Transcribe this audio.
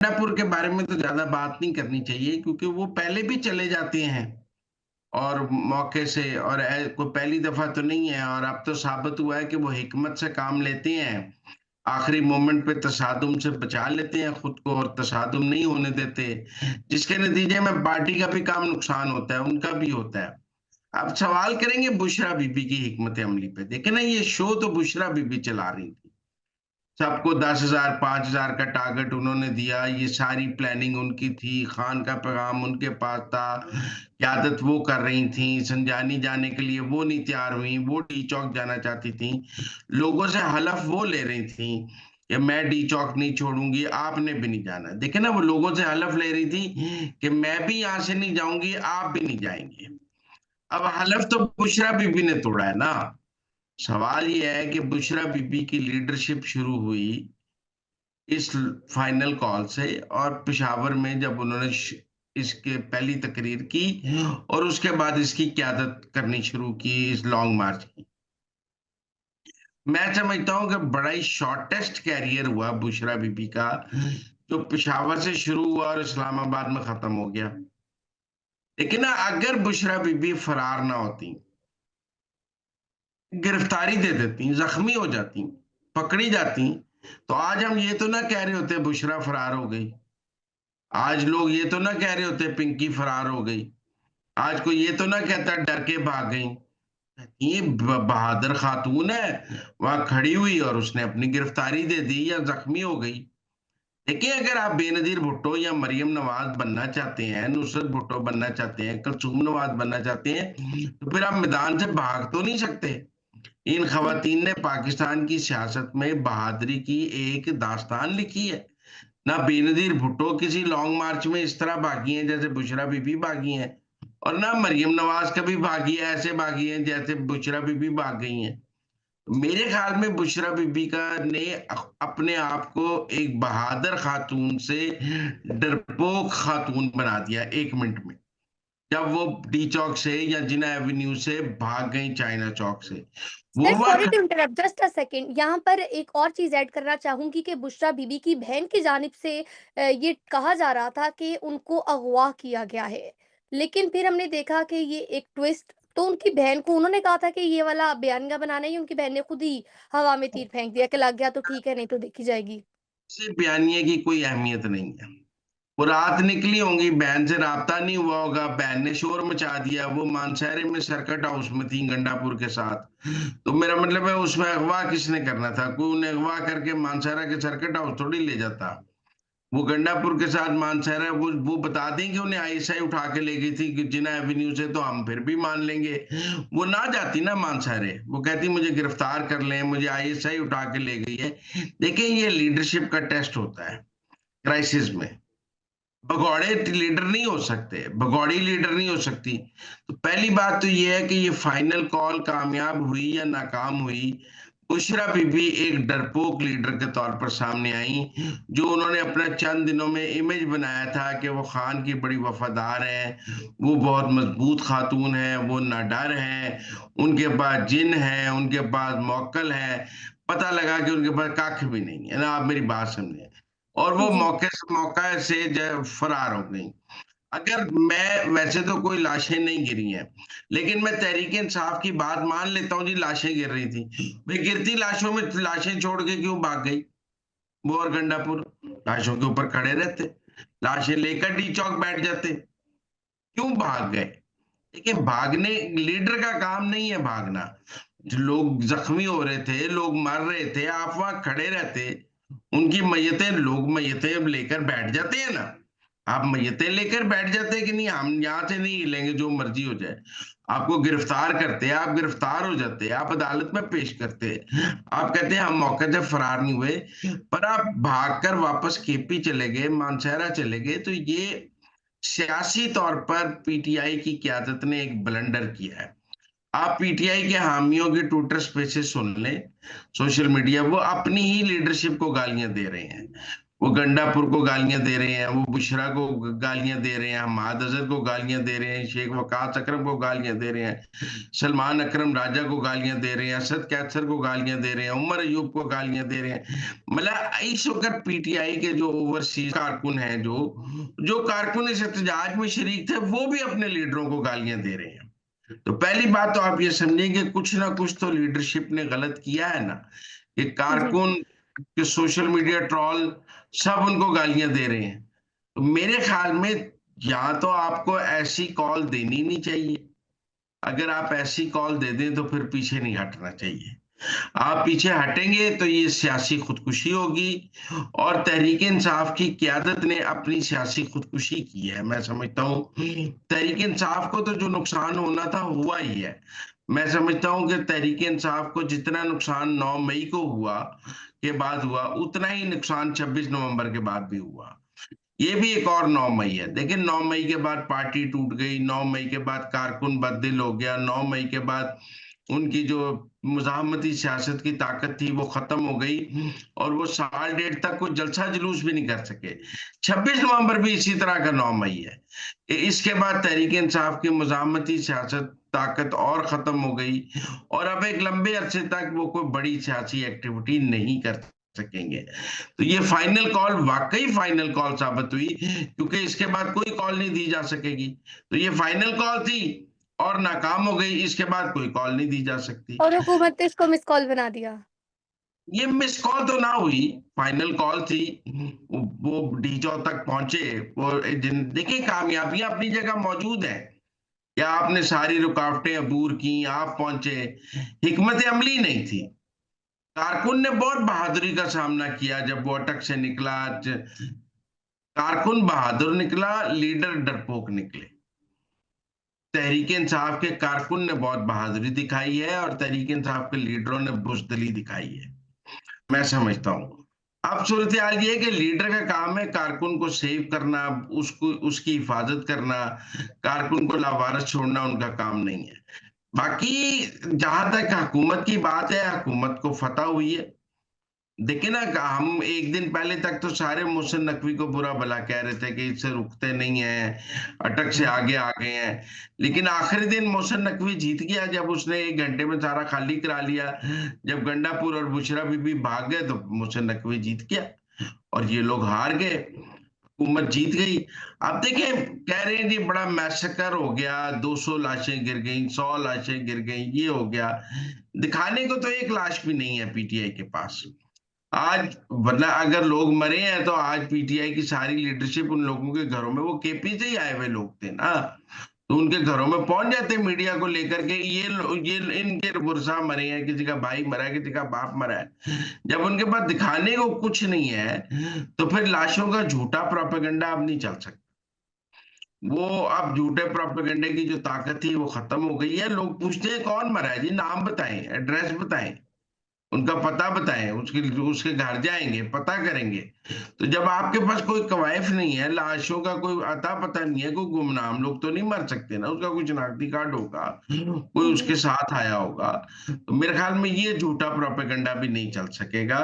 गंडापुर के बारे में तो ज्यादा बात नहीं करनी चाहिए क्योंकि वो पहले भी चले जाते हैं और मौके से, और कोई पहली दफा तो नहीं है। और अब तो साबित हुआ है कि वो हिकमत से काम लेते हैं, आखिरी मोमेंट पे तसादुम से बचा लेते हैं खुद को और तसादुम नहीं होने देते, जिसके नतीजे में पार्टी का भी काम नुकसान होता है, उनका भी होता है। अब सवाल करेंगे बुशरा बीबी की हिकमत अमली पे। देखे ना, ये शो तो बुशरा बीबी चला रही थी, सबको 10,000 5,000 का टारगेट उन्होंने दिया, ये सारी प्लानिंग उनकी थी, खान का पैगाम उनके पास था, क्यादत वो कर रही थी, संजानी जाने के लिए वो नहीं तैयार हुई, वो डी चौक जाना चाहती थी, लोगों से हलफ वो ले रही थी कि मैं डी चौक नहीं छोड़ूंगी, आपने भी नहीं जाना। देखे ना, वो लोगों से हलफ ले रही थी कि मैं भी यहाँ से नहीं जाऊंगी, आप भी नहीं जाएंगे। अब हलफ तो बुशरा बीबी ने तोड़ा है ना। सवाल यह है कि बुशरा बीबी की लीडरशिप शुरू हुई इस फाइनल कॉल से, और पेशावर में जब उन्होंने इसके पहली तकरीर की और उसके बाद इसकी क्यादत करनी शुरू की इस लॉन्ग मार्च की। मैं समझता हूं कि बड़ा ही शॉर्टेस्ट कैरियर हुआ बुशरा बीबी का, जो पेशावर से शुरू हुआ और इस्लामाबाद में खत्म हो गया। लेकिन ना, अगर बुशरा बीबी फरार ना होती, गिरफ्तारी दे देती, जख्मी हो जाती, पकड़ी जाती, तो आज हम ये तो ना कह रहे होते बुशरा फरार हो गई, आज लोग ये तो ना कह रहे होते पिंकी फरार हो गई, आज कोई ये तो ना कहता डर के भाग गई। ये बहादुर खातून है, वहां खड़ी हुई और उसने अपनी गिरफ्तारी दे दी या जख्मी हो गई। देखिए, अगर आप बेनजीर भुट्टो या मरियम नवाज बनना चाहते हैं, नुसरत भुट्टो बनना चाहते हैं, कुलसूम नवाज बनना चाहते हैं, तो फिर आप मैदान से भाग तो नहीं सकते। इन खवातीन ने पाकिस्तान की सियासत में बहादुरी की एक दास्तान लिखी है। ना बेनजीर भुट्टो किसी लॉन्ग मार्च में इस तरह भागी हैं जैसे बुशरा बीबी भागी हैं, और ना मरियम नवाज कभी भागी है ऐसे भागी हैं जैसे बुशरा बीबी भाग गई हैं। मेरे ख्याल में बुशरा बीबी का ने अपने आप को एक बहादुर खातून से डरपोक खातून बना दिया 1 मिनट में, जब वो डी चौक से या जिना एवेन्यू से भाग गई चाइना चौक से। वो सर सॉरी वक्त to interrupt, just a second, यहाँ पर एक और चीज़ ऐड करना चाहूँगी कि बुशरा बीबी की बहन की जानिब से ये कहा जा रहा था कि उनको अगवा किया गया है। लेकिन फिर हमने देखा कि ये एक ट्विस्ट, तो उनकी बहन को उन्होंने कहा था कि ये वाला बयानिया बनाना ही, उनकी बहन ने खुद ही हवा में तीर फेंक दिया कि लग गया तो ठीक है, नहीं तो देखी जाएगी। से बयानिए की कोई अहमियत नहीं है। वो रात निकली होंगी, बहन से राब्ता नहीं हुआ होगा, बहन ने शोर मचा दिया, वो मानसहरे में सर्किट हाउस में थी गंडापुर के साथ। तो मेरा मतलब है, उसमें अगवा किसने करना था? कोई उन्हें अगवा करके मानसहरा के सर्किट हाउस थोड़ी ले जाता। वो गंडापुर के साथ मानसहरा, वो बता दें कि उन्हें आईएसआई उठा के ले गई थी कि जिना एवेन्यू से, तो हम फिर भी मान लेंगे। वो ना जाती ना मानसहरे, वो कहती मुझे गिरफ्तार कर लें, मुझे आईएसआई उठा के ले गई है। देखिए, ये लीडरशिप का टेस्ट होता है क्राइसिस में। भगौड़े लीडर नहीं हो सकते, भगौड़ी लीडर नहीं हो सकती। तो पहली बात तो ये है कि ये फाइनल कॉल कामयाब हुई या नाकाम हुई, बुशरा बीबी एक डरपोक लीडर के तौर पर सामने आई, जो उन्होंने अपने चंद दिनों में इमेज बनाया था कि वो खान की बड़ी वफादार है, वो बहुत मजबूत खातून है, वो ना डर है, उनके पास जिन है, उनके पास मौक्कल है। पता लगा कि उनके पास कख भी नहीं है ना, आप मेरी बात समझे, और वो जी। मौका से फरार हो गई। अगर मैं, वैसे तो कोई लाशें नहीं गिरी हैं, लेकिन मैं तहरीक इंसाफ की बात मान लेता हूँ जी, लाशें गिर रही थी। भाई, गिरती लाशों में लाशें छोड़ के क्यों भाग गई वो? और गंडापुर लाशों के ऊपर खड़े रहते, लाशें लेकर डी चौक बैठ जाते, क्यों भाग गए? देखिए, भागने लीडर का काम नहीं है भागना। जो लोग जख्मी हो रहे थे, लोग मर रहे थे, आप वहां खड़े रहते, उनकी मैयतें, लोग मैयतें लेकर बैठ जाते हैं ना। आप मैयतें लेकर बैठ जाते कि नहीं, हम यहाँ से नहीं हिलेंगे, जो मर्जी हो जाए। आपको गिरफ्तार करते, आप गिरफ्तार हो जाते, आप अदालत में पेश करते, आप कहते हैं हम मौके से फरार नहीं हुए, पर आप भागकर वापस केपी चले गए, मानसहरा चले गए। तो ये सियासी तौर पर पीटीआई की क्यादत ने एक ब्लंडर किया है। आप पीटीआई के हामियों के ट्विटर स्पेसेस सुन लें, सोशल मीडिया, वो अपनी ही लीडरशिप को गालियां दे रहे हैं। वो गंडापुर को गालियां दे रहे हैं, वो बुशरा को गालियां दे रहे हैं, हमाद अजहर को गालियां दे रहे हैं, शेख वकास अकरम को गालियां दे रहे हैं, सलमान अकरम राजा को गालियां दे रहे हैं, असद कैसर को गालियां दे रहे हैं, उमर अयूब को गालियां दे रहे हैं। मतलब इस वक्त पीटीआई के जो ओवरसीज कारकुन हैं, जो जो कारकुन इस एहतजाज में शरीक थे, वो भी अपने लीडरों को गालियां दे रहे हैं। तो पहली बात तो आप ये समझिए कि कुछ ना कुछ तो लीडरशिप ने गलत किया है ना, कि जी। कारकुन के सोशल मीडिया ट्रॉल सब उनको गालियां दे रहे हैं। तो मेरे ख्याल में या तो आपको ऐसी कॉल देनी नहीं चाहिए, अगर आप ऐसी कॉल दे दें तो फिर पीछे नहीं हटना चाहिए। आप पीछे हटेंगे तो ये सियासी खुदकुशी होगी, और तहरीक इंसाफ की क्यादत ने अपनी सियासी खुदकुशी की है। मैं समझता हूँ तहरीक इंसाफ को तो जो नुकसान होना था हुआ ही है। मैं समझता हूँ कि तहरीक इंसाफ को जितना नुकसान 9 मई को हुआ के बाद हुआ, उतना ही नुकसान 26 नवंबर के बाद भी हुआ। ये भी एक और 9 मई है। देखिए 9 मई के बाद पार्टी टूट गई, 9 मई के बाद कारकुन बददिल हो गया, 9 मई के बाद उनकी जो मुजाहमती सियासत की ताकत थी वो खत्म हो गई, और वो साल डेढ़ तक कोई जलसा जुलूस भी नहीं कर सके। 26 नवंबर भी इसी तरह का 9 मई है। इसके बाद तहरीक इंसाफ की मुजाहमती सियासत ताकत और खत्म हो गई, और अब एक लंबे अरसे तक वो कोई बड़ी सियासी एक्टिविटी नहीं कर सकेंगे। तो ये फाइनल कॉल वाकई फाइनल कॉल साबित हुई, क्योंकि इसके बाद कोई कॉल नहीं दी जा सकेगी। तो ये फाइनल कॉल थी और नाकाम हो गई, इसके बाद कोई कॉल नहीं दी जा सकती। और हुकूमत ने इसको मिस कॉल बना दिया। ये मिस कॉल तो ना हुई, फाइनल कॉल थी। वो डीजो तक पहुंचे, वो देखिए कामयाबियां अपनी जगह मौजूद है। क्या आपने सारी रुकावटें अबूर की, आप पहुंचे, हिकमत अमली नहीं थी। कारकुन ने बहुत बहादुरी का सामना किया जब वो अटक से निकला। कारकुन बहादुर निकला, लीडर डरपोक निकले। तहरीक इंसाफ के कारकुन ने बहुत बहादुरी दिखाई है, और तहरीक इंसाफ के लीडरों ने बुजदिली दिखाई है। मैं समझता हूं अब सूरत हाल ये है कि लीडर का काम है कारकुन को सेव करना, उसको उसकी हिफाजत करना। कारकुन को लावारिस छोड़ना उनका काम नहीं है। बाकी जहां तक हुकूमत की बात है, हुकूमत को फतह हुई है। देखिए ना, हम एक दिन पहले तक तो सारे मोहसिन नकवी को बुरा भला कह रहे थे कि इससे रुकते नहीं हैं, अटक से आगे आ गए हैं। लेकिन आखिरी दिन मोहसिन नकवी जीत गया, जब उसने 1 घंटे में सारा खाली करा लिया। जब गंडापुर और बुशरा बीबी भाग गए तो मोहसिन नकवी जीत गया, और ये लोग हार गए, हुकूमत जीत गई। अब देखिए, कह रहे हैं जी बड़ा मैसेकर हो गया, 200 लाशें गिर गई, 100 लाशें गिर गई, ये हो गया। दिखाने को तो एक लाश भी नहीं है पीटीआई के पास आज। वरना अगर लोग मरे हैं तो आज पीटीआई की सारी लीडरशिप उन लोगों के घरों में, वो केपी से ही आए हुए लोग थे ना, तो उनके घरों में पहुंच जाते मीडिया को लेकर के, ये इनके बुरसा मरे हैं, किसी का भाई मरा है, किसी का बाप मरा है। जब उनके पास दिखाने को कुछ नहीं है, तो फिर लाशों का झूठा प्रोपेगेंडा अब नहीं चल सकता। वो अब झूठे प्रोपेगेंडे की जो ताकत थी वो खत्म हो गई है। लोग पूछते हैं कौन मरा है जी, नाम बताएं, एड्रेस बताएं, उनका पता बताएं, उसके उसके घर जाएंगे, पता करेंगे। तो जब आपके पास कोई कवायफ नहीं है, लाशों का कोई अता पता नहीं है, कोई गुमनाम लोग तो नहीं मर सकते ना, उसका कोई शनाख्ती कार्ड होगा, कोई जी। उसके साथ आया होगा। तो मेरे ख्याल में ये झूठा प्रोपेगेंडा भी नहीं चल सकेगा।